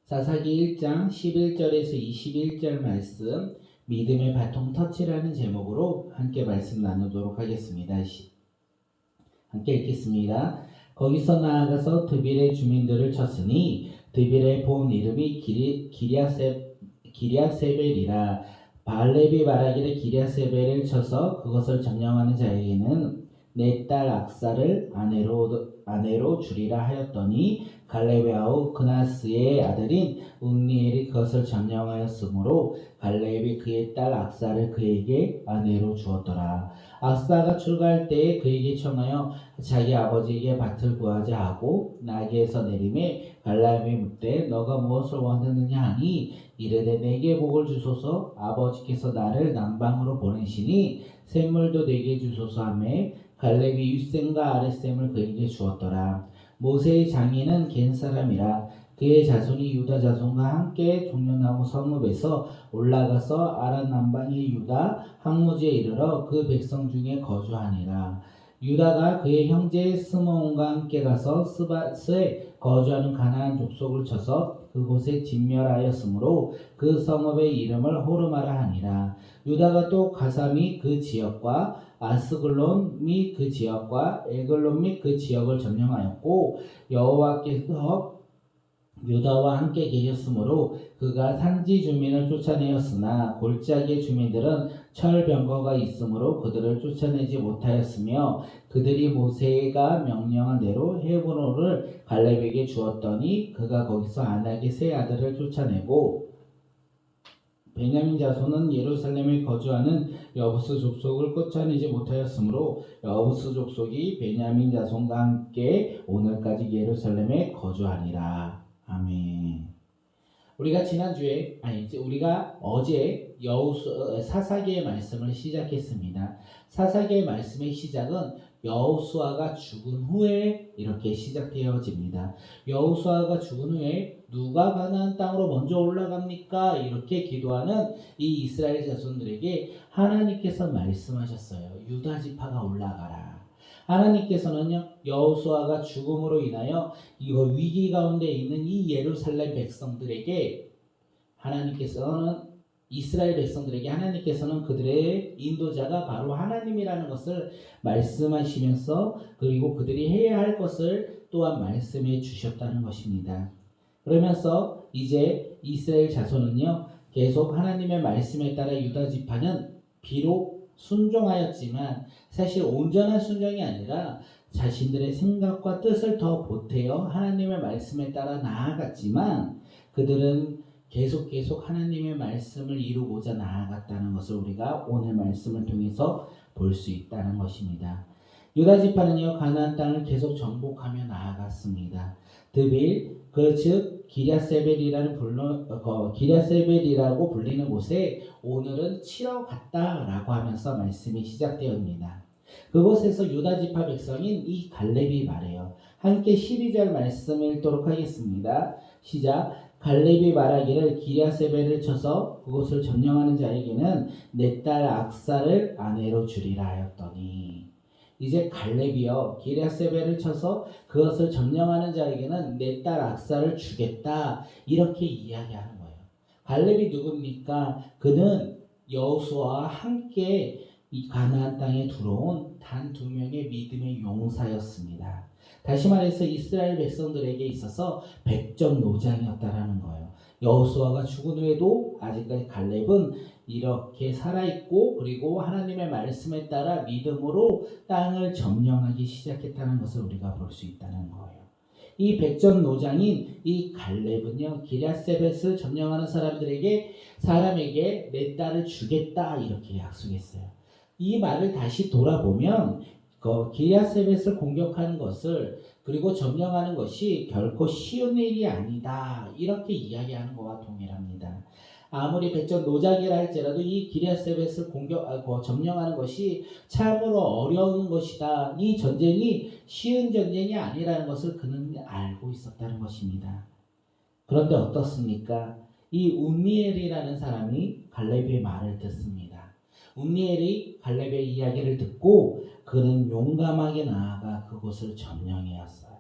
사사기 1장 11절에서 21절 말씀, 믿음의 바통 터치라는 제목으로 함께 말씀 나누도록 하겠습니다. 함께 읽겠습니다. 거기서 나아가서 드빌의 주민들을 쳤으니 드빌의 본 이름이 기랴세벨이라. 바알렙이 말하기를 기랴세벨을 쳐서 그것을 점령하는 자에게는 내 딸 악사를 아내로 주리라 하였더니 갈렙의 아우 그나스의 아들인 운니엘이 그것을 점령하였으므로 갈렙이 그의 딸 악사를 그에게 아내로 주었더라. 악사가 출가할 때에 그에게 청하여 자기 아버지에게 밭을 구하자 하고 나귀에서 내림에 갈렙이 묻되 너가 무엇을 원하느냐 하니 이르되 내게 복을 주소서. 아버지께서 나를 남방으로 보내시니 샘물도 내게 주소서 하매 갈렙이 윗샘과 아랫샘을 그에게 주었더라. 모세의 장인은 겐 사람이라. 그의 자손이 유다 자손과 함께 종려나무 성읍에서 올라가서 아란 남방의 유다 항무지에 이르러 그 백성 중에 거주하니라. 유다가 그의 형제 스므온과 함께 가서 스밧에 거주하는 가나안 족속을 쳐서 그곳에 진멸하였으므로 그 성읍의 이름을 호르마라 하니라. 유다가 또 가사 및 그 지역과 아스글론 및 그 지역과 에글론 및 그 지역을 점령하였고 여호와께서 유다와 함께 계셨으므로 그가 산지 주민을 쫓아내었으나 골짜기의 주민들은 철병거가 있으므로 그들을 쫓아내지 못하였으며 그들이 모세가 명령한 대로 헤브론을 갈렙에게 주었더니 그가 거기서 아낙의 세 아들을 쫓아내고 베냐민 자손은 예루살렘에 거주하는 여부스 족속을 쫓아내지 못하였으므로 여부스 족속이 베냐민 자손과 함께 오늘까지 예루살렘에 거주하니라. 아멘. 우리가 어제 사사기의 말씀을 시작했습니다. 사사기의 말씀의 시작은 여호수아가 죽은 후에 이렇게 시작되어집니다. 여호수아가 죽은 후에 누가 가나안 땅으로 먼저 올라갑니까? 이렇게 기도하는 이 이스라엘 자손들에게 하나님께서 말씀하셨어요. 유다 지파가 올라가라. 하나님께서는요, 여호수아가 죽음으로 인하여 이거 위기 가운데 있는 이 예루살렘 백성들에게 이스라엘 백성들에게 하나님께서는 그들의 인도자가 바로 하나님이라는 것을 말씀하시면서 그리고 그들이 해야 할 것을 또한 말씀해 주셨다는 것입니다. 그러면서 이제 이스라엘 자손은요, 계속 하나님의 말씀에 따라 유다 지파는 비록 순종하였지만 사실 온전한 순종이 아니라 자신들의 생각과 뜻을 더 보태어 하나님의 말씀에 따라 나아갔지만 그들은 계속 하나님의 말씀을 이루고자 나아갔다는 것을 우리가 오늘 말씀을 통해서 볼 수 있다는 것입니다. 유다 지파는요, 가나안 땅을 계속 정복하며 나아갔습니다. 드빌, 즉 기랴세벨이라고 불리는 곳에 오늘은 치러 갔다라고 하면서 말씀이 시작되었습니다. 그곳에서 유다 지파 백성인 이 갈렙이 말해요. 함께 12절 말씀을 읽도록 하겠습니다. 시작. 갈렙이 말하기를 기랴세벨을 쳐서 그곳을 점령하는 자에게는 내 딸 악사를 아내로 주리라 하였더니 이제 갈렙이요 기랴세벨을 쳐서 그것을 점령하는 자에게는 내 딸 악사를 주겠다 이렇게 이야기하는 거예요. 갈렙이 누굽니까? 그는 여호수아와 함께 이 가나안 땅에 들어온 단 2명의 믿음의 용사였습니다. 다시 말해서 이스라엘 백성들에게 있어서 백전노장이었다라는 거예요. 여호수아가 죽은 후에도 아직까지 갈렙은 이렇게 살아있고 그리고 하나님의 말씀에 따라 믿음으로 땅을 점령하기 시작했다는 것을 우리가 볼 수 있다는 거예요. 이 백전노장인 이 갈렙은요 기랴세벳을 점령하는 사람에게 내 딸을 주겠다 이렇게 약속했어요. 이 말을 다시 돌아보면 기랴세벳을 공격하는 것을 그리고 점령하는 것이 결코 쉬운 일이 아니다 이렇게 이야기하는 것과 동일합니다. 아무리 백전노장이라 할지라도 이 기랴세벳을 점령하는 것이 참으로 어려운 것이다. 이 전쟁이 쉬운 전쟁이 아니라는 것을 그는 알고 있었다는 것입니다. 그런데 어떻습니까? 이 운니엘이라는 사람이 갈렙의 말을 듣습니다. 운니엘이 갈렙의 이야기를 듣고 그는 용감하게 나아가 그곳을 점령하였어요.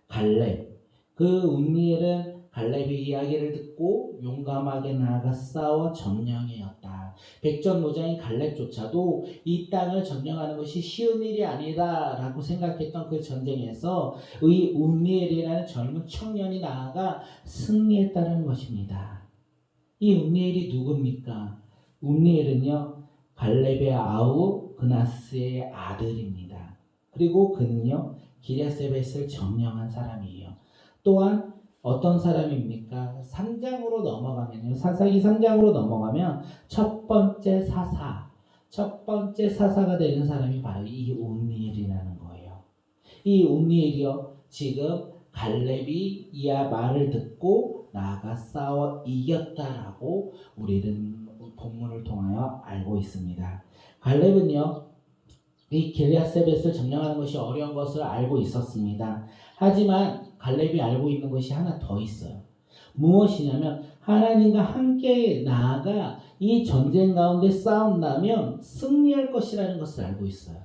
갈렙, 그 운니엘은 갈렙의 이야기를 듣고 용감하게 나아가 싸워 점령하였다. 백전노장인 갈렙조차도 이 땅을 점령하는 것이 쉬운 일이 아니다라고 생각했던 그 전쟁에서 의 운니엘이라는 젊은 청년이 나아가 승리했다는 것입니다. 이 운니엘이 누굽니까? 운니엘은요, 갈렙의 아우 그나스의 아들입니다. 그리고 그는요, 기랴세벳을 점령한 사람이에요. 또한 어떤 사람입니까? 3장으로 넘어가면요, 사사기 3장으로 넘어가면 첫 번째 사사가 되는 사람이 바로 이 운니엘이라는 거예요. 이 운니엘이요, 지금 갈렙이 이 말을 듣고 나아가 싸워 이겼다라고 우리는 본문을 통하여 알고 있습니다. 갈렙은요, 이 길앗세벳을 점령하는 것이 어려운 것을 알고 있었습니다. 하지만 갈렙이 알고 있는 것이 하나 더 있어요. 무엇이냐면 하나님과 함께 나아가 이 전쟁 가운데 싸운다면 승리할 것이라는 것을 알고 있어요.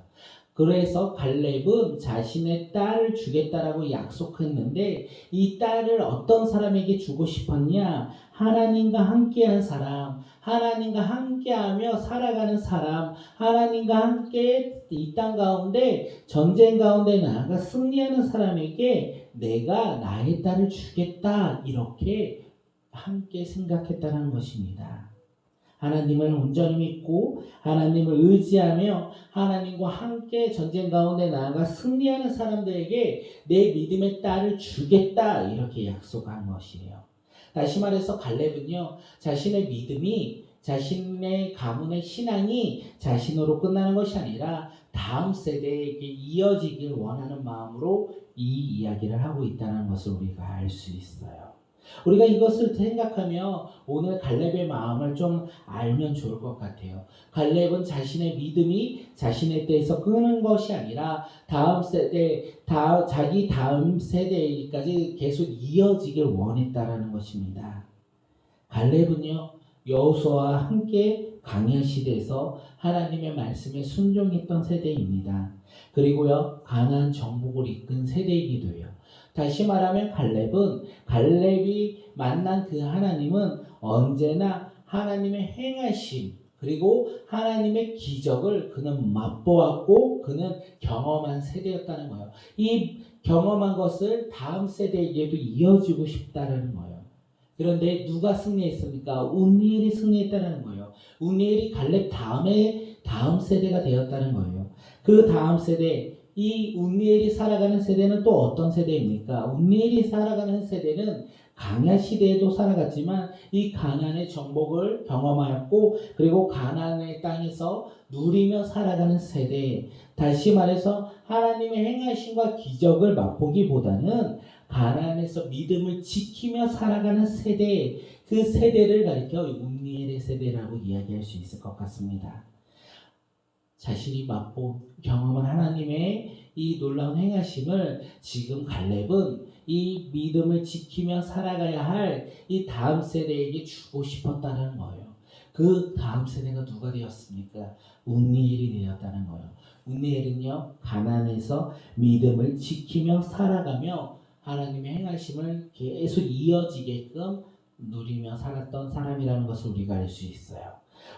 그래서 갈렙은 자신의 딸을 주겠다라고 약속했는데 이 딸을 어떤 사람에게 주고 싶었냐? 하나님과 함께한 사람, 하나님과 함께하며 살아가는 사람, 하나님과 함께 이 땅 가운데 전쟁 가운데 나아가 승리하는 사람에게 내가 나의 딸을 주겠다, 이렇게 함께 생각했다는 것입니다. 하나님을 온전히 믿고 하나님을 의지하며 하나님과 함께 전쟁 가운데 나아가 승리하는 사람들에게 내 믿음의 딸을 주겠다, 이렇게 약속한 것이에요. 다시 말해서 갈렙은요, 자신의 믿음이, 자신의 가문의 신앙이 자신으로 끝나는 것이 아니라 다음 세대에게 이어지길 원하는 마음으로 이 이야기를 하고 있다는 것을 우리가 알 수 있어요. 우리가 이것을 생각하며 오늘 갈렙의 마음을 좀 알면 좋을 것 같아요. 갈렙은 자신의 믿음이 자신의 때에서 끄는 것이 아니라 다음 세대, 자기 다음 세대까지 계속 이어지길 원했다라는 것입니다. 갈렙은요, 여호수아와 함께 광야 시대에서 하나님의 말씀에 순종했던 세대입니다. 그리고요, 가나안 정복을 이끈 세대이기도 해요. 다시 말하면 갈렙이 만난 그 하나님은 언제나 하나님의 행하심 그리고 하나님의 기적을 그는 맛보았고 그는 경험한 세대였다는 거예요. 이 경험한 것을 다음 세대에게도 이어지고 싶다는 거예요. 그런데 누가 승리했습니까? 운니엘이 승리했다는 거예요. 운니엘이 갈렙 다음 세대가 되었다는 거예요. 그 다음 세대, 이 운니엘이 살아가는 세대는 또 어떤 세대입니까? 운니엘이 살아가는 세대는 광야 시대에도 살아갔지만 이 가나안의 정복을 경험하였고 그리고 가나안의 땅에서 누리며 살아가는 세대, 다시 말해서 하나님의 행하심과 기적을 맛보기보다는 가나안에서 믿음을 지키며 살아가는 세대, 그 세대를 가리켜 운니엘의 세대라고 이야기할 수 있을 것 같습니다. 자신이 경험한 하나님의 이 놀라운 행하심을 지금 갈렙은 이 믿음을 지키며 살아가야 할 이 다음 세대에게 주고 싶었다는 거예요. 그 다음 세대가 누가 되었습니까? 운니엘이 되었다는 거예요. 운니엘은요, 가나안에서 믿음을 지키며 살아가며 하나님의 행하심을 계속 이어지게끔 누리며 살았던 사람이라는 것을 우리가 알 수 있어요.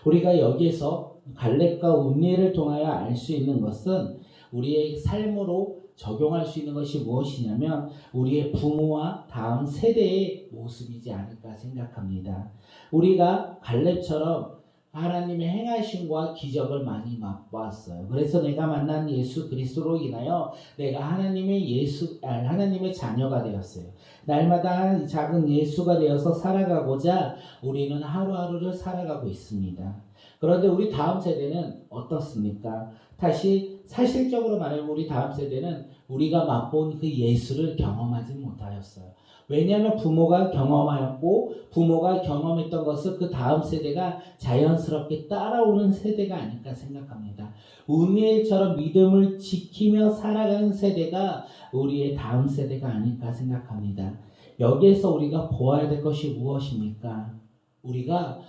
우리가 여기에서 갈렙과 운니엘을 통하여 알 수 있는 것은 우리의 삶으로 적용할 수 있는 것이 무엇이냐면 우리의 부모와 다음 세대의 모습이지 않을까 생각합니다. 우리가 갈렙처럼 하나님의 행하심과 기적을 많이 맛보았어요. 그래서 내가 만난 예수 그리스도로 인하여 내가 하나님의 자녀가 되었어요. 날마다 작은 예수가 되어서 살아가고자 우리는 하루하루를 살아가고 있습니다. 그런데 우리 다음 세대는 어떻습니까? 다시 사실적으로 말하면 우리 다음 세대는 우리가 맛본 그 예수를 경험하지 못하였어요. 왜냐하면 부모가 경험하였고 부모가 경험했던 것을 그 다음 세대가 자연스럽게 따라오는 세대가 아닐까 생각합니다. 운니엘처럼 믿음을 지키며 살아가는 세대가 우리의 다음 세대가 아닐까 생각합니다. 여기에서 우리가 보아야 될 것이 무엇입니까? 우리가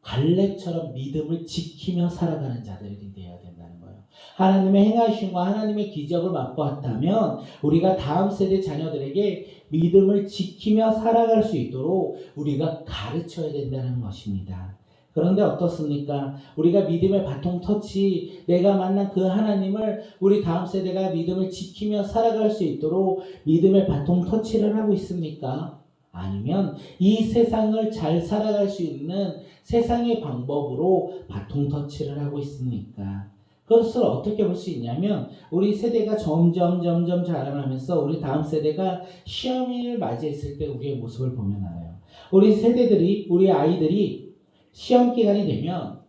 갈렙처럼 믿음을 지키며 살아가는 자들이 되어야 된다는 거예요. 하나님의 행하심과 하나님의 기적을 맛보았다면 우리가 다음 세대 자녀들에게 믿음을 지키며 살아갈 수 있도록 우리가 가르쳐야 된다는 것입니다. 그런데 어떻습니까? 우리가 믿음의 바통 터치, 내가 만난 그 하나님을 우리 다음 세대가 믿음을 지키며 살아갈 수 있도록 믿음의 바통 터치를 하고 있습니까? 아니면 이 세상을 잘 살아갈 수 있는 세상의 방법으로 바통 터치를 하고 있습니까? 그것을 어떻게 볼 수 있냐면 우리 세대가 점점 자라나면서 우리 다음 세대가 시험을 맞이했을 때 우리의 모습을 보면 알아요. 우리 세대들이, 우리 아이들이 시험 기간이 되면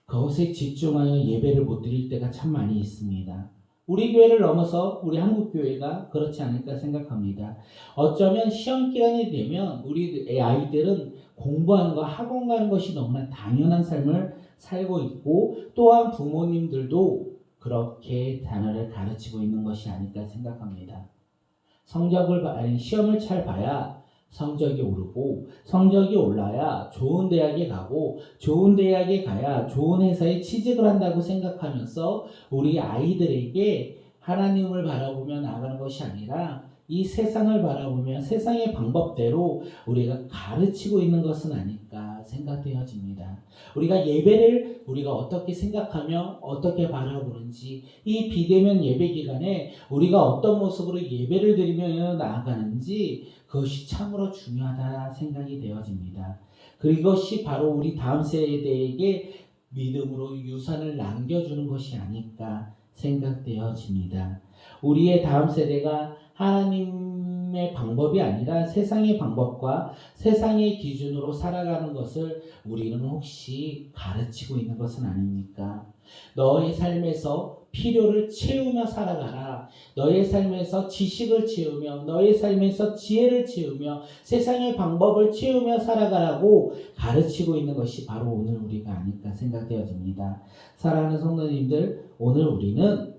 그것에 집중하여 예배를 못 드릴 때가 참 많이 있습니다. 우리 교회를 넘어서 우리 한국 교회가 그렇지 않을까 생각합니다. 어쩌면 시험 기간이 되면 우리 아이들은 공부하는 거, 학원 가는 것이 너무나 당연한 삶을 살고 있고 또한 부모님들도 그렇게 자녀를 가르치고 있는 것이 아닐까 생각합니다. 시험을 잘 봐야 성적이 오르고 성적이 올라야 좋은 대학에 가고 좋은 대학에 가야 좋은 회사에 취직을 한다고 생각하면서 우리 아이들에게 하나님을 바라보며 나아가는 것이 아니라 이 세상을 바라보며 세상의 방법대로 우리가 가르치고 있는 것은 아닐까 생각되어집니다. 우리가 예배를 우리가 어떻게 생각하며 어떻게 바라보는지 이 비대면 예배 기간에 우리가 어떤 모습으로 예배를 드리며 나아가는지 그것이 참으로 중요하다 생각이 되어집니다. 그것이 바로 우리 다음 세대에게 믿음으로 유산을 남겨주는 것이 아닐까 생각되어집니다. 우리의 다음 세대가 하나님의 방법이 아니라 세상의 방법과 세상의 기준으로 살아가는 것을 우리는 혹시 가르치고 있는 것은 아닙니까? 너의 삶에서 필요를 채우며 살아가라. 너의 삶에서 지식을 채우며 너의 삶에서 지혜를 채우며 세상의 방법을 채우며 살아가라고 가르치고 있는 것이 바로 오늘 우리가 아닐까 생각되어집니다. 사랑하는 성도님들, 오늘 우리는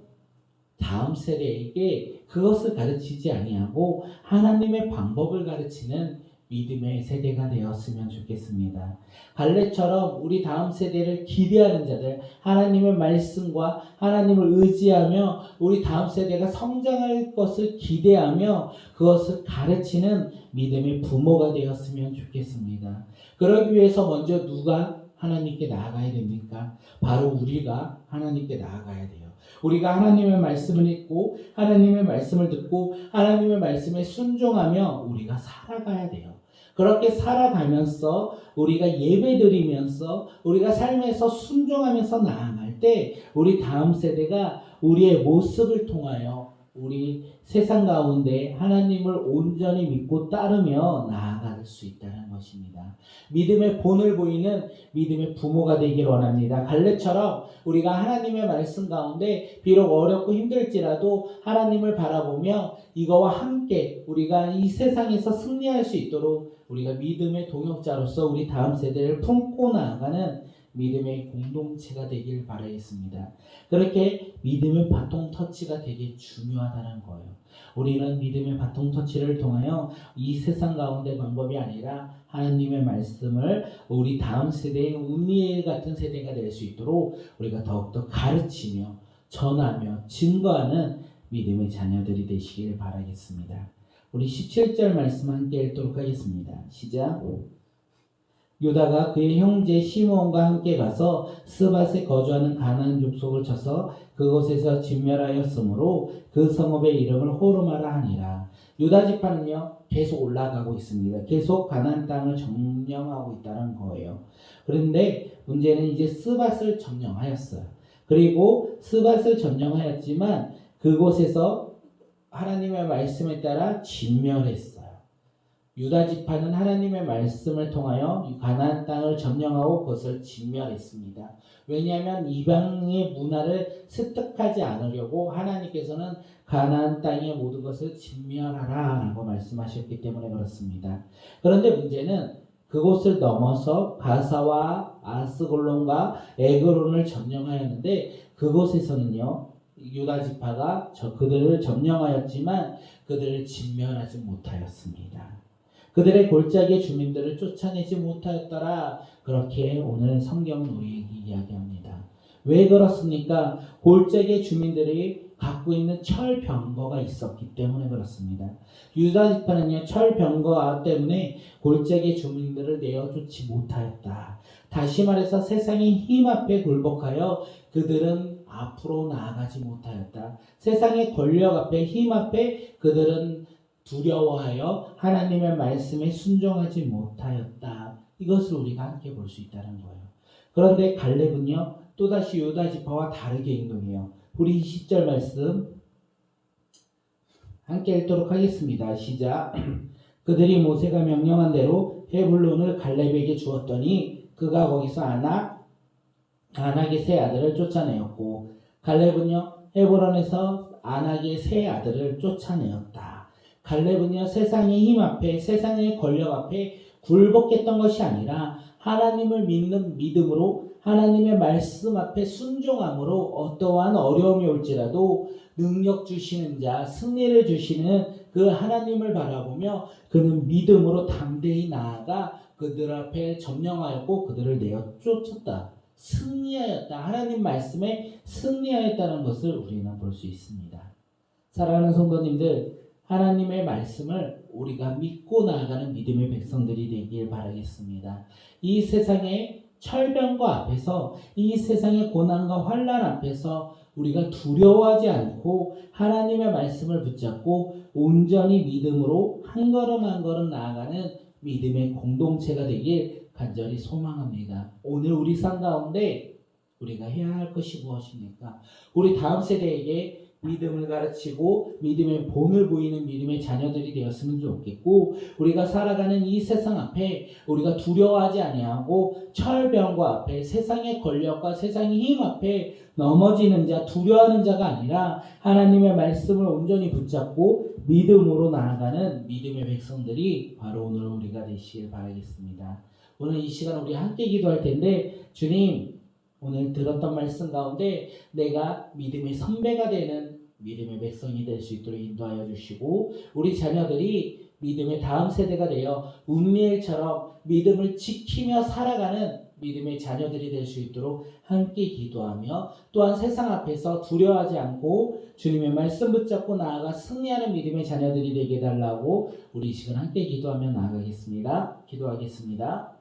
다음 세대에게 그것을 가르치지 아니하고 하나님의 방법을 가르치는 믿음의 세대가 되었으면 좋겠습니다. 갈렙처럼 우리 다음 세대를 기대하는 자들, 하나님의 말씀과 하나님을 의지하며 우리 다음 세대가 성장할 것을 기대하며 그것을 가르치는 믿음의 부모가 되었으면 좋겠습니다. 그러기 위해서 먼저 누가 하나님께 나아가야 됩니까? 바로 우리가 하나님께 나아가야 돼요. 우리가 하나님의 말씀을 읽고 하나님의 말씀을 듣고 하나님의 말씀에 순종하며 우리가 살아가야 돼요. 그렇게 살아가면서 우리가 예배드리면서 우리가 삶에서 순종하면서 나아갈 때 우리 다음 세대가 우리의 모습을 통하여 우리 세상 가운데 하나님을 온전히 믿고 따르며 나아갈 수 있다는 것입니다. 믿음의 본을 보이는 믿음의 부모가 되길 원합니다. 갈렙처럼 우리가 하나님의 말씀 가운데 비록 어렵고 힘들지라도 하나님을 바라보며 이거와 함께 우리가 이 세상에서 승리할 수 있도록 우리가 믿음의 동역자로서 우리 다음 세대를 품고 나아가는 믿음의 공동체가 되길 바라겠습니다. 그렇게 믿음의 바통 터치가 되게 중요하다는 거예요. 우리는 믿음의 바통 터치를 통하여 이 세상 가운데 방법이 아니라 하나님의 말씀을 우리 다음 세대의 운니엘 같은 세대가 될 수 있도록 우리가 더욱더 가르치며 전하며 증거하는 믿음의 자녀들이 되시길 바라겠습니다. 우리 17절 말씀 함께 읽도록 하겠습니다. 시작. 유다가 그의 형제 시므온과 함께 가서 스밧에 거주하는 가나안 족속을 쳐서 그곳에서 진멸하였으므로 그 성읍의 이름을 호르마라 하니라. 유다 지파는요 계속 올라가고 있습니다. 계속 가나안 땅을 점령하고 있다는 거예요. 그런데 문제는 이제 스밧을 점령하였어요. 그리고 스밧을 점령하였지만 그곳에서 하나님의 말씀에 따라 진멸했어요. 유다 지파는 하나님의 말씀을 통하여 가나안 땅을 점령하고 그것을 진멸했습니다. 왜냐하면 이방의 문화를 습득하지 않으려고 하나님께서는 가나안 땅의 모든 것을 진멸하라 라고 말씀하셨기 때문에 그렇습니다. 그런데 문제는 그곳을 넘어서 가사와 아스골론과 에그론을 점령하였는데 그곳에서는요 유다 지파가 그들을 점령하였지만 그들을 진멸하지 못하였습니다. 그들의 골짜기의 주민들을 쫓아내지 못하였더라. 그렇게 오늘 성경은 우리에게 이야기합니다. 왜 그렇습니까? 골짜기 주민들이 갖고 있는 철병거가 있었기 때문에 그렇습니다. 유다 지파는요, 철병거 때문에 골짜기 주민들을 내어쫓지 못하였다. 다시 말해서 세상의 힘 앞에 굴복하여 그들은 앞으로 나아가지 못하였다. 세상의 권력 앞에, 힘 앞에 그들은 두려워하여 하나님의 말씀에 순종하지 못하였다. 이것을 우리가 함께 볼 수 있다는 거예요. 그런데 갈렙은요, 또다시 유다 지파와 다르게 행동해요. 우리 10절 말씀 함께 읽도록 하겠습니다. 시작. 그들이 모세가 명령한 대로 헤블론을 갈렙에게 주었더니 그가 거기서 아낙의 세 아들을 쫓아내었고, 갈렙은요 헤브론에서 아낙의 세 아들을 쫓아내었다. 갈렙은요 세상의 힘 앞에, 세상의 권력 앞에 굴복했던 것이 아니라 하나님을 믿는 믿음으로, 하나님의 말씀 앞에 순종함으로 어떠한 어려움이 올지라도 능력 주시는 자, 승리를 주시는 그 하나님을 바라보며 그는 믿음으로 담대히 나아가 그들 앞에 점령하였고 그들을 내어 쫓았다. 승리하였다. 하나님 말씀에 승리하였다는 것을 우리는 볼 수 있습니다. 사랑하는 성도님들, 하나님의 말씀을 우리가 믿고 나아가는 믿음의 백성들이 되길 바라겠습니다. 이 세상의 철병과 앞에서, 이 세상의 고난과 환난 앞에서 우리가 두려워하지 않고 하나님의 말씀을 붙잡고 온전히 믿음으로 한 걸음 한 걸음 나아가는 믿음의 공동체가 되길 간절히 소망합니다. 오늘 우리 삶 가운데 우리가 해야 할 것이 무엇입니까? 우리 다음 세대에게 믿음을 가르치고 믿음의 본을 보이는 믿음의 자녀들이 되었으면 좋겠고, 우리가 살아가는 이 세상 앞에 우리가 두려워하지 아니하고 철병과 앞에, 세상의 권력과 세상의 힘 앞에 넘어지는 자, 두려워하는 자가 아니라 하나님의 말씀을 온전히 붙잡고 믿음으로 나아가는 믿음의 백성들이 바로 오늘 우리가 되시길 바라겠습니다. 오늘 이 시간 우리 함께 기도할 텐데, 주님, 오늘 들었던 말씀 가운데 내가 믿음의 선배가 되는 믿음의 백성이 될 수 있도록 인도하여 주시고, 우리 자녀들이 믿음의 다음 세대가 되어 운미엘처럼 믿음을 지키며 살아가는 믿음의 자녀들이 될 수 있도록 함께 기도하며, 또한 세상 앞에서 두려워하지 않고 주님의 말씀 붙잡고 나아가 승리하는 믿음의 자녀들이 되게 해달라고 우리 이 시간 함께 기도하며 나아가겠습니다. 기도하겠습니다.